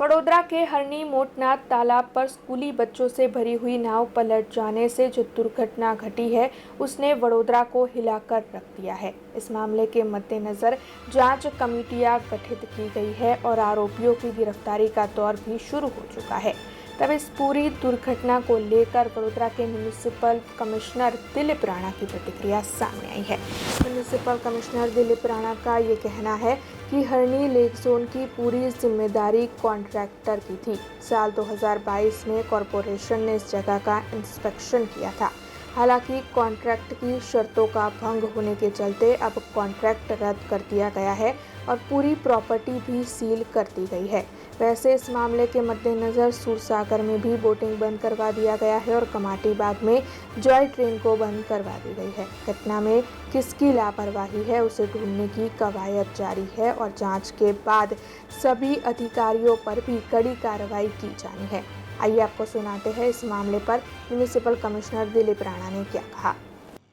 वडोदरा के हरनी मोटनाथ तालाब पर स्कूली बच्चों से भरी हुई नाव पलट जाने से जो दुर्घटना घटी है उसने वडोदरा को हिलाकर रख दिया है। इस मामले के मद्देनजर जांच कमेटियां गठित की गई है और आरोपियों की गिरफ्तारी का दौर भी शुरू हो चुका है। तब इस पूरी दुर्घटना को लेकर वडोदरा के म्युनिसिपल कमिश्नर दिलीप राणा की प्रतिक्रिया सामने आई है। म्युनिसिपल कमिश्नर दिलीप राणा का ये कहना है कि हरनी लेक जोन की पूरी जिम्मेदारी कॉन्ट्रैक्टर की थी। साल 2022 में कॉरपोरेशन ने इस जगह का इंस्पेक्शन किया था। हालांकि कॉन्ट्रैक्ट की शर्तों का भंग होने के चलते अब कॉन्ट्रैक्ट रद्द कर दिया गया है और पूरी प्रॉपर्टी भी सील कर दी गई है। वैसे इस मामले के मद्देनजर सूरसागर में भी बोटिंग बंद करवा दिया गया है और कमाटी बाग में जॉय ट्रेन को बंद करवा दी गई है। घटना में किसकी लापरवाही है उसे ढूंढने की कवायद जारी है और जांच के बाद सभी अधिकारियों पर भी कड़ी कार्रवाई की जानी है। आइए आपको सुनाते हैं इस मामले पर म्युनिसिपल कमिश्नर दिलीप राणा ने क्या कहा।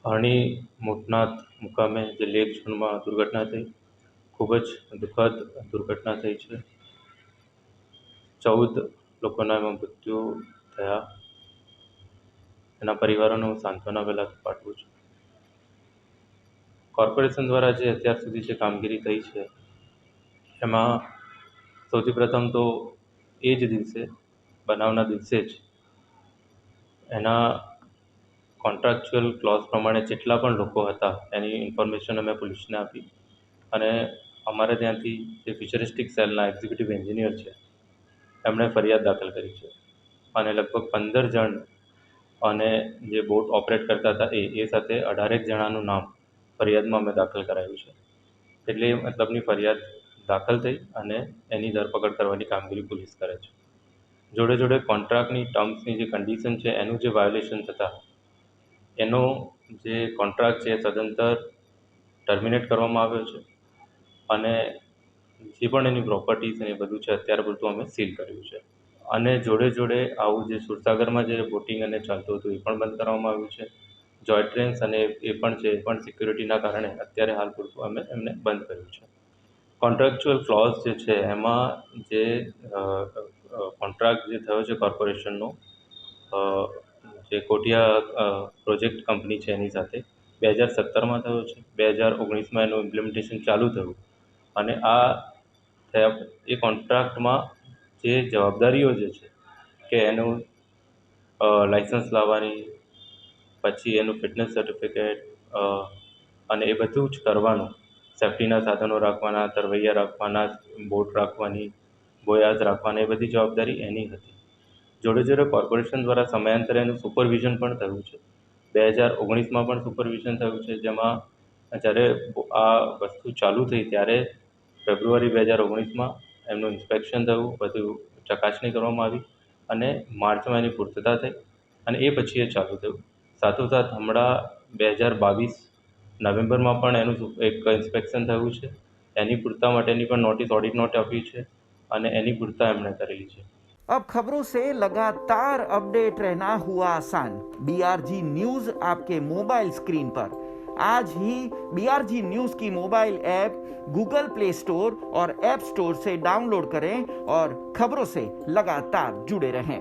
हरणी मोटनाथ मुकामे जे लेक झोનમાં दुर्घटना थी, खूब ज दुखद दुर्घटना थी है। 14 लोकोना एमां मृत्यु थया। एना परिवारोने हूँ सांत्वना પહેલા પાઠવું છું। કોર્પોરેશન દ્વારા જે અત્યાર સુધી જે કામગીરી થઈ છે એમાં સૌથી પ્રથમ તો એ જ દિવસે બનાવના દિવસે જ એના કોન્ટ્રાક્ચ્યુઅલ ક્લોઝ પ્રમાણે જેટલા પણ લોકો હતા એની ઇન્ફોર્મેશન અમે પોલીસને આપી અને અમારે ત્યાંથી જે ફ્યુચરિસ્ટિક સેલના એક્ઝિક્યુટિવ એન્જિનિયર છે એમણે ફરિયાદ દાખલ કરી છે અને લગભગ 15 જણ અને જે બોટ ઓપરેટ કરતા હતા એ સાથે 18 જણાનું નામ ફરિયાદમાં અમે દાખલ કરાયું છે। એટલે એ મતલબની ફરિયાદ દાખલ થઈ અને એની ધરપકડ કરવાની કામગીરી પોલીસ કરે છે। જોડે જોડે કોન્ટ્રાક્ટની ટર્મ્સની જે કન્ડિશન છે એનું જે વાયોલેશન થતા એનો જે કોન્ટ્રાક્ટ છે સદંતર ટર્મિનેટ કરવામાં આવ્યો છે અને જે પણ એની પ્રોપર્ટીઝ અને એ બધું છે અત્યારે પૂરતું અમે સીલ કર્યું છે અને જોડે જોડે આવું જે સુરસાગરમાં જે બોટિંગ અને ચાલતું હતું એ પણ બંધ કરવામાં આવ્યું છે। જોય ટ્રેન્સ અને એ પણ છે એ પણ સિક્યુરિટીના કારણે અત્યારે હાલ પૂરતું અમે એમને બંધ કર્યું છે। કોન્ટ્રાક્ચ્યુઅલ ક્લોઝ જે છે એમાં જે કોન્ટ્રાક્ટ જે થયો છે કોર્પોરેશનનો જે કોટિયા પ્રોજેક્ટ કંપની છે એની સાથે 2017માં થયો છે। 2019માં એનું ઇમ્પ્લિમેન્ટેશન ચાલુ થયું અને આ થયા એ કોન્ટ્રાક્ટમાં જે જવાબદારીઓ જે છે કે એનું લાઇસન્સ લાવવાની, પછી એનું ફિટનેસ સર્ટિફિકેટ અને એ બધું જ કરવાનું, સેફ્ટીના સાધનો રાખવાના, તરવૈયા રાખવાના, બોટ રાખવાની, બોયાઝ રાખવાના, એ બધી જવાબદારી એની હતી। જોડે જોડે કોર્પોરેશન દ્વારા સમયાંતરે એનું સુપરવિઝન પણ થયું છે। 2019માં પણ સુપરવિઝન થયું છે જેમાં જ્યારે આ વસ્તુ ચાલુ થઈ ત્યારે ફેબ્રુઆરી 2019માં એમનું ઇન્સ્પેક્શન થયું, બધું ચકાસણી કરવામાં આવી અને માર્ચમાં એની પૂર્તતા થઈ અને એ પછી એ ચાલુ થયું। સાથોસાથ હમણાં 2022 નવેમ્બરમાં પણ એનું એક ઇન્સ્પેક્શન થયું છે। એની પૂર્તતા માટેની પણ નોટિસ ઓડિટ નોટ આપી છે અને એની પૂર્તતા એમણે કરેલી છે। अब खबरों से लगातार अपडेट रहना हुआ आसान। बीआरजी न्यूज आपके मोबाइल स्क्रीन पर। आज ही बीआरजी न्यूज की mobile app Google play store और ऐप स्टोर से डाउनलोड करें और खबरों से लगातार जुड़े रहें।